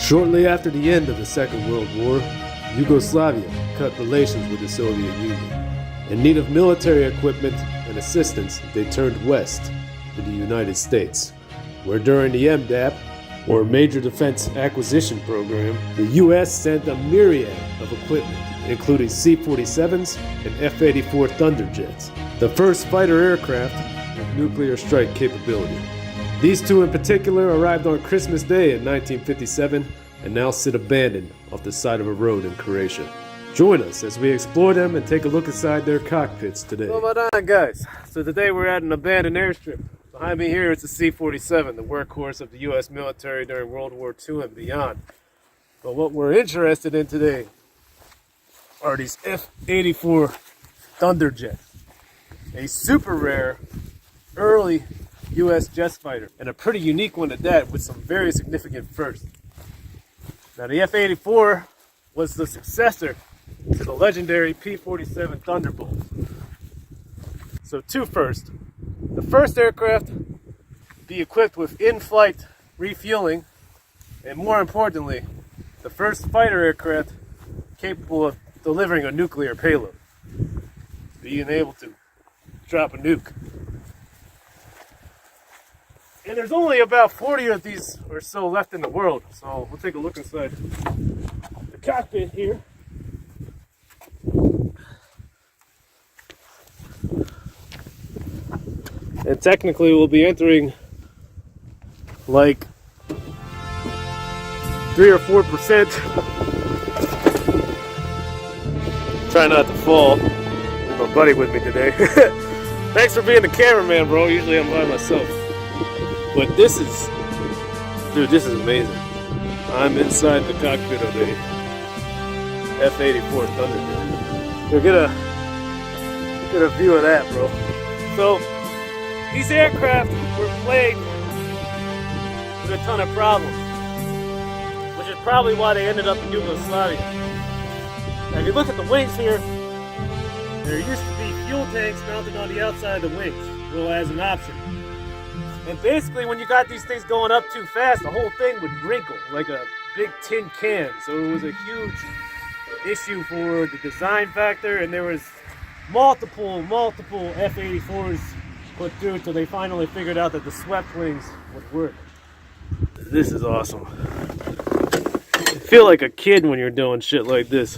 Shortly after the end of the Second World War, Yugoslavia cut relations with the Soviet Union. In need of military equipment and assistance, they turned west to the United States, where during the MDAP, or Major Defense Acquisition Program, the U.S. sent a myriad of equipment, including C-47s and F-84 Thunderjets, the first fighter aircraft with nuclear strike capability. These two in particular arrived on Christmas Day in 1957 and now sit abandoned off the side of a road in Croatia. Join us as we explore them and take a look inside their cockpits today. Well done, guys. So today we're at an abandoned airstrip. Behind me here is the C-47, the workhorse of the U.S. military during World War II and beyond. But what we're interested in today are these F-84 Thunderjets, a super rare early U.S. jet fighter, and a pretty unique one at that, with some very significant firsts. Now the F-84 was the successor to the legendary P-47 Thunderbolt. So two firsts. The first aircraft be equipped with in-flight refueling, and more importantly, the first fighter aircraft capable of delivering a nuclear payload, being able to drop a nuke. And there's only about 40 of these or so left in the world, so we'll take a look inside the cockpit here. And technically we'll be entering like 3 or 4%. Try not to fall. My buddy with me today. Thanks for being the cameraman, bro. Usually I'm by myself. But this is, dude, this is amazing. I'm inside the cockpit of the F-84 Thunderbird. You'll get a view of that, bro. So these aircraft were plagued with a ton of problems, which is probably why they ended up in Yugoslavia. Now, if you look at the wings here, there used to be fuel tanks mounted on the outside of the wings, well, as an option. And basically, when you got these things going up too fast, the whole thing would wrinkle like a big tin can. So it was a huge issue for the design factor, and there was multiple F-84s put through until they finally figured out that the swept wings would work. This is awesome. You feel like a kid when you're doing shit like this.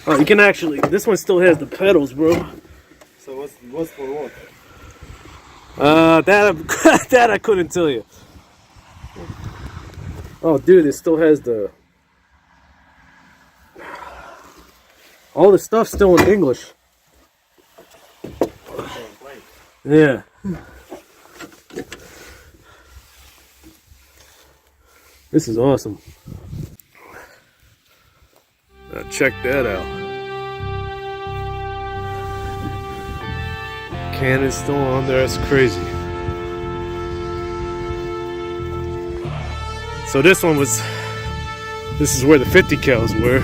Oh, you can actually, this one still has the pedals, bro. So what's for what? That I couldn't tell you. Oh, dude, it still has the... all the stuff's still in English. Yeah. This is awesome. Now check that out. Cannon's still on there, that's crazy. So this is where the 50 cals were.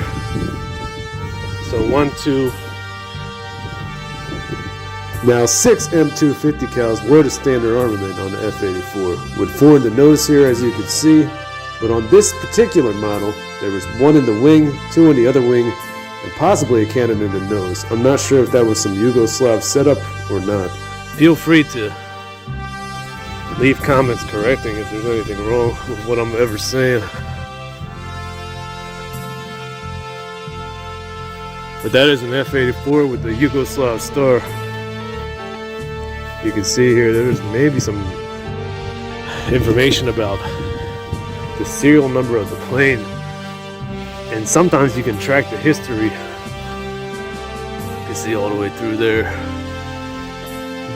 So 1, 2. Now 6 M2 50 cals were the standard armament on the F-84, with 4 in the nose here, as you can see. But on this particular model, there was 1 in the wing, 2 in the other wing, and possibly a cannon in the nose. I'm not sure if that was some Yugoslav setup or not. Feel free to leave comments correcting if there's anything wrong with what I'm ever saying. But that is an F-84 with the Yugoslav star. You can see here there's maybe some information about the serial number of the plane, and sometimes you can track the history. You can see all the way through there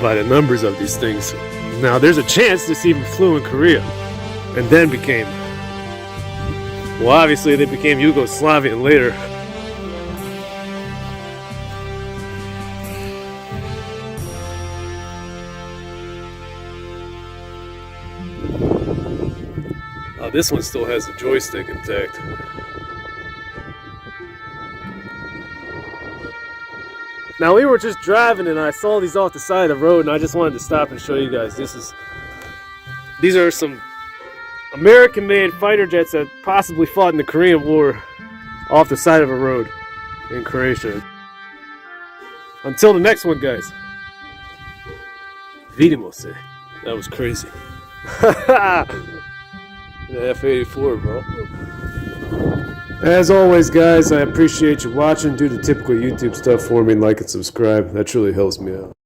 by the numbers of these things. Now there's a chance this even flew in Korea and then became, well, obviously they became Yugoslavian later. Oh, this one still has the joystick intact. Now we were just driving and I saw these off the side of the road, and I just wanted to stop and show you guys. These are some American-made fighter jets that possibly fought in the Korean War off the side of a road in Croatia. Until the next one, guys. Vidimo se. That was crazy. The F-84, bro. As always, guys, I appreciate you watching. Do the typical YouTube stuff for me, like and subscribe. That truly helps me out.